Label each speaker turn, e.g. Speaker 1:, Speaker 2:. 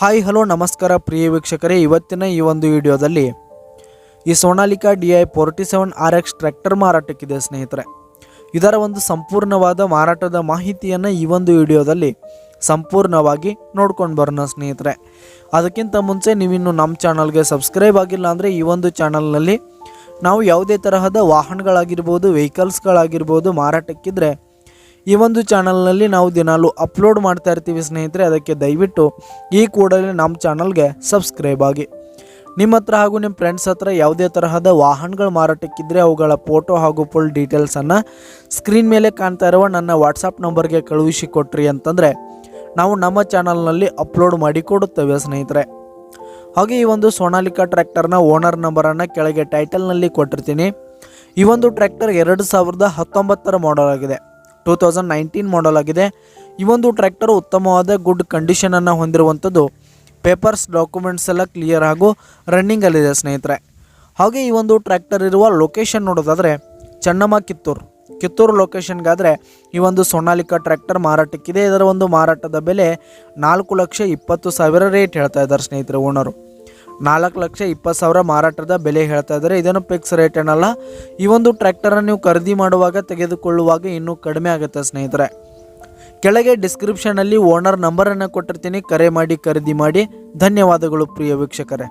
Speaker 1: Hi hello ನಮಸ್ಕಾರ ಪ್ರಿಯ ವೀಕ್ಷಕರೇ, ಇವತ್ತಿನ ಈ ಒಂದು ವಿಡಿಯೋದಲ್ಲಿ ಈ ಸೋನಾಲಿಕಾ DI 47 RX ಟ್ರ್ಯಾಕ್ಟರ್ ಮಾರಾಟಕ್ಕಿದೆ ಸ್ನೇಹಿತರೆ. ಇದರ ಒಂದು ಸಂಪೂರ್ಣವಾದ ಮಾರಾಟದ ಮಾಹಿತಿಯನ್ನು ಈ ಒಂದು ವಿಡಿಯೋದಲ್ಲಿ ಸಂಪೂರ್ಣವಾಗಿ ನೋಡ್ಕೊಂಡು ಬರೋಣ ಸ್ನೇಹಿತರೆ. ಅದಕ್ಕಿಂತ ಮುಂಚೆ ನೀವಿನ್ನು ನಮ್ಮ ಚಾನಲ್ಗೆ ಸಬ್ಸ್ಕ್ರೈಬ್ ಆಗಿಲ್ಲ ಅಂದರೆ ಈ ಒಂದು ಚಾನಲ್ನಲ್ಲಿ ನಾವು ಯಾವುದೇ ತರಹದ ವಾಹನಗಳಾಗಿರ್ಬೋದು, ವೆಹಿಕಲ್ಸ್ಗಳಾಗಿರ್ಬೋದು ಮಾರಾಟಕ್ಕಿದ್ರೆ ಈ ಒಂದು ಚಾನಲ್ನಲ್ಲಿ ನಾವು ದಿನಾಲು ಅಪ್ಲೋಡ್ ಮಾಡ್ತಾ ಇರ್ತೀವಿ ಸ್ನೇಹಿತರೆ. ಅದಕ್ಕೆ ದಯವಿಟ್ಟು ಈ ಕೂಡಲೇ ನಮ್ಮ ಚಾನಲ್ಗೆ ಸಬ್ಸ್ಕ್ರೈಬ್ ಆಗಿ. ನಿಮ್ಮ ಹತ್ರ ಹಾಗೂ ನಿಮ್ಮ ಫ್ರೆಂಡ್ಸ್ ಹತ್ರ ಯಾವುದೇ ತರಹದ ವಾಹನಗಳು ಮಾರಾಟಕ್ಕಿದ್ರೆ ಅವುಗಳ ಫೋಟೋ ಹಾಗೂ ಫುಲ್ ಡೀಟೇಲ್ಸನ್ನು ಸ್ಕ್ರೀನ್ ಮೇಲೆ ಕಾಣ್ತಾ ಇರುವ ನನ್ನ ವಾಟ್ಸಪ್ ನಂಬರ್ಗೆ ಕಳುಹಿಸಿ ಕೊಟ್ರಿ ಅಂತಂದರೆ ನಾವು ನಮ್ಮ ಚಾನಲ್ನಲ್ಲಿ ಅಪ್ಲೋಡ್ ಮಾಡಿ ಕೊಡುತ್ತೇವೆ ಸ್ನೇಹಿತರೆ. ಹಾಗೆ ಈ ಒಂದು ಸೋನಾಲಿಕಾ ಟ್ರ್ಯಾಕ್ಟರ್ನ ಓನರ್ ನಂಬರನ್ನು ಕೆಳಗೆ ಟೈಟಲ್ನಲ್ಲಿ ಕೊಟ್ಟಿರ್ತೀನಿ. ಈ ಒಂದು ಟ್ರ್ಯಾಕ್ಟರ್ 2019 ಮಾಡಲ್ ಆಗಿದೆ, 2019 ಮಾಡಲ್ ಆಗಿದೆ. ಈ ಒಂದು ಟ್ರ್ಯಾಕ್ಟರ್ ಉತ್ತಮವಾದ ಗುಡ್ ಕಂಡೀಷನನ್ನು ಹೊಂದಿರುವಂಥದ್ದು. ಪೇಪರ್ಸ್ ಡಾಕ್ಯುಮೆಂಟ್ಸ್ ಎಲ್ಲ ಕ್ಲಿಯರ್ ಹಾಗೂ ರನ್ನಿಂಗಲ್ಲಿದೆ ಸ್ನೇಹಿತರೆ. ಹಾಗೆ ಈ ಒಂದು ಟ್ರ್ಯಾಕ್ಟರ್ ಇರುವ ಲೊಕೇಶನ್ ನೋಡೋದಾದರೆ ಚೆನ್ನಮ್ಮ ಕಿತ್ತೂರು ಲೊಕೇಶನ್ಗಾದರೆ ಈ ಒಂದು ಸೋನಾಲಿಕಾ ಟ್ರ್ಯಾಕ್ಟರ್ ಮಾರಾಟಕ್ಕಿದೆ. ಇದರ ಒಂದು ಮಾರಾಟದ ಬೆಲೆ 4,20,000 ರೇಟ್ ಹೇಳ್ತಾ ಇದ್ದಾರೆ ಸ್ನೇಹಿತರೆ. ಓನರು 4,20,000 ಮಾರಾಟದ ಬೆಲೆ ಹೇಳ್ತಾ ಇದ್ದಾರೆ. ಇದನ್ನು ಫಿಕ್ಸ್ ರೇಟ್ ಏನಲ್ಲ. ಈ ಒಂದು ಟ್ರ್ಯಾಕ್ಟರನ್ನು ನೀವು ಖರೀದಿ ಮಾಡುವಾಗ ತೆಗೆದುಕೊಳ್ಳುವಾಗ ಇನ್ನೂ ಕಡಿಮೆ ಆಗುತ್ತೆ ಸ್ನೇಹಿತರೆ. ಕೆಳಗೆ ಡಿಸ್ಕ್ರಿಪ್ಷನಲ್ಲಿ ಓನರ್ ನಂಬರನ್ನು ಕೊಟ್ಟಿರ್ತೀನಿ, ಕರೆ ಮಾಡಿ ಖರೀದಿ ಮಾಡಿ. ಧನ್ಯವಾದಗಳು ಪ್ರಿಯ ವೀಕ್ಷಕರೇ.